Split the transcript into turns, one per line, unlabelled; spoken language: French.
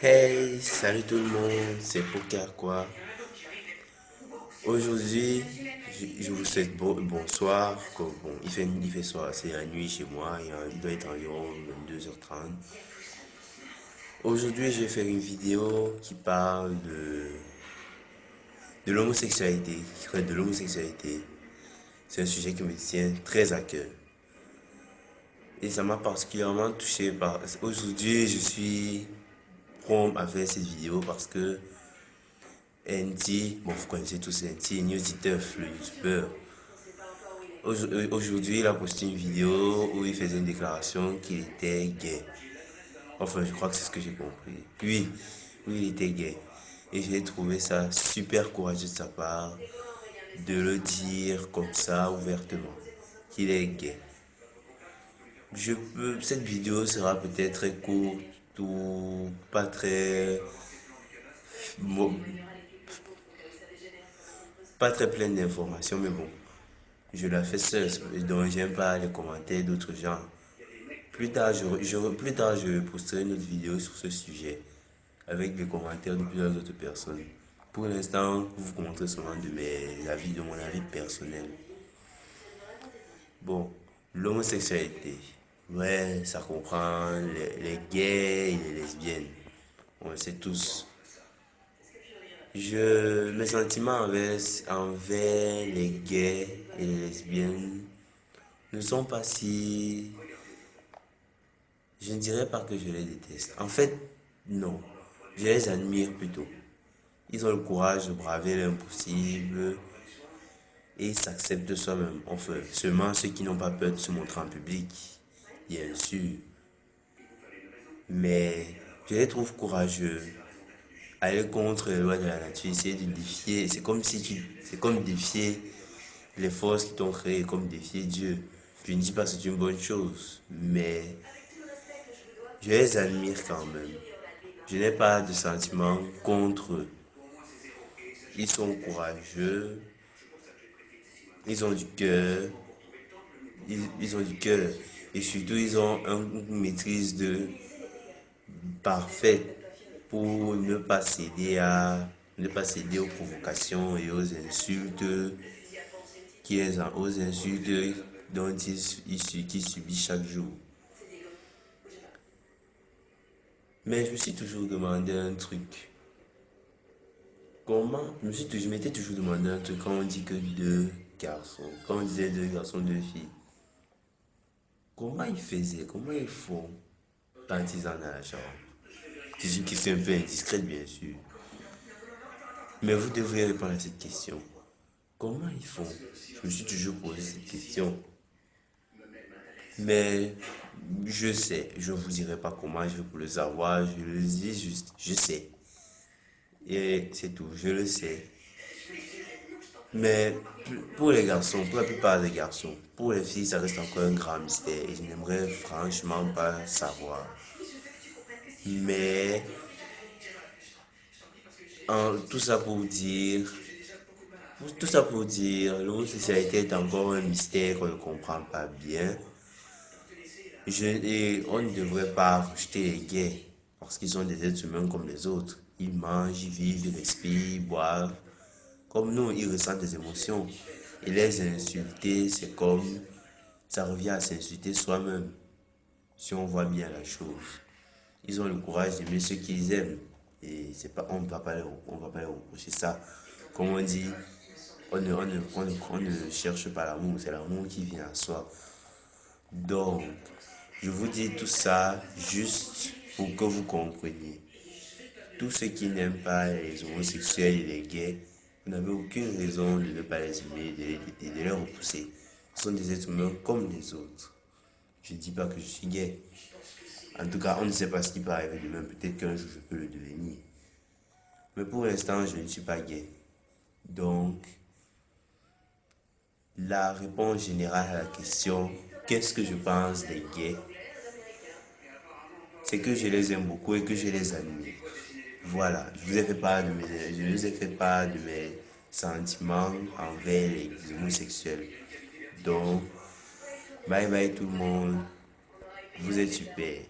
Hey, salut tout le monde, c'est Poker quoi. Aujourd'hui, je vous souhaite bonsoir. Bon, il fait soir, c'est la nuit chez moi, il doit être environ 22h30. Aujourd'hui, je vais faire une vidéo qui parle de l'homosexualité, qui traite de l'homosexualité. C'est un sujet qui me tient très à cœur. Et ça m'a particulièrement touché par... Aujourd'hui, je suis prompt à faire cette vidéo parce que NT, bon, vous connaissez tous NT, News Titeuf, le youtubeur. Aujourd'hui, il a posté une vidéo où il faisait une déclaration qu'il était gay. Enfin, je crois que c'est ce que j'ai compris. Oui, oui, il était gay. Et j'ai trouvé ça super courageux de sa part de le dire comme ça ouvertement, qu'il est gay. Cette vidéo sera peut-être très courte ou pas très, mo- pas très pleine d'informations, mais bon, je la fais seule, donc j'aime pas les commentaires d'autres gens. Plus tard, je posterai une autre vidéo sur ce sujet avec des commentaires de plusieurs autres personnes. Pour l'instant, vous commenterez seulement de mes avis, de mon avis personnel. Bon, l'homosexualité. Ouais, ça comprend les gays et les lesbiennes. On le sait tous. Mes sentiments envers les gays et les lesbiennes ne sont pas si... Je ne dirais pas que je les déteste. En fait, non. Je les admire plutôt. Ils ont le courage de braver l'impossible et ils s'acceptent soi-même. Enfin, seulement ceux qui n'ont pas peur de se montrer en public, bien sûr. Mais je les trouve courageux. Aller contre les lois de la nature, essayer de défier. C'est comme défier les forces qui t'ont créé, comme défier Dieu. Je ne dis pas que c'est une bonne chose, mais je les admire quand même. Je n'ai pas de sentiment contre eux. Ils sont courageux, ils ont du cœur, ils ont du cœur. Et surtout, ils ont une maîtrise de parfaite pour ne pas céder aux provocations et aux insultes aux insultes dont qu'ils subissent chaque jour. Mais je me suis toujours demandé un truc. Je m'étais toujours demandé un truc quand on dit que deux garçons, quand on disait deux garçons, deux filles. Comment ils faisaient, comment ils font quand ils en ont la chambre? C'est une question un peu indiscrète, bien sûr. Mais vous devriez répondre à cette question. Comment ils font? Je me suis toujours posé cette question. Mais je sais, je ne vous dirai pas comment je vais pour le savoir, je le dis juste, je sais. Et c'est tout, je le sais. Mais pour les garçons, pour la plupart des garçons, pour les filles, ça reste encore un grand mystère et je n'aimerais franchement pas savoir. Mais tout ça pour dire, l'homosexualité est encore un mystère qu'on ne comprend pas bien. Et on ne devrait pas rejeter les gays parce qu'ils sont des êtres humains comme les autres. Ils mangent, ils vivent, ils respirent, ils boivent. Comme nous, ils ressentent des émotions. Et les insulter, c'est comme ça revient à s'insulter soi-même, si on voit bien la chose. Ils ont le courage d'aimer ceux qu'ils aiment. Et c'est pas, on va pas leur reprocher ça. Comme on dit, on ne cherche pas l'amour, c'est l'amour qui vient à soi. Donc, je vous dis tout ça juste pour que vous compreniez. Tous ceux qui n'aiment pas les homosexuels et les gays, vous n'avez aucune raison de ne pas les aimer et de les repousser. Ce sont des êtres humains comme les autres. Je ne dis pas que je suis gay. En tout cas, on ne sait pas ce qui peut arriver demain. Peut-être qu'un jour je peux le devenir. Mais pour l'instant, je ne suis pas gay. Donc, la réponse générale à la question qu'est-ce que je pense des gays, c'est que je les aime beaucoup et que je les admire. Voilà, je vous ai fait part de mes sentiments envers les homosexuels. Donc, bye bye tout le monde, vous êtes super.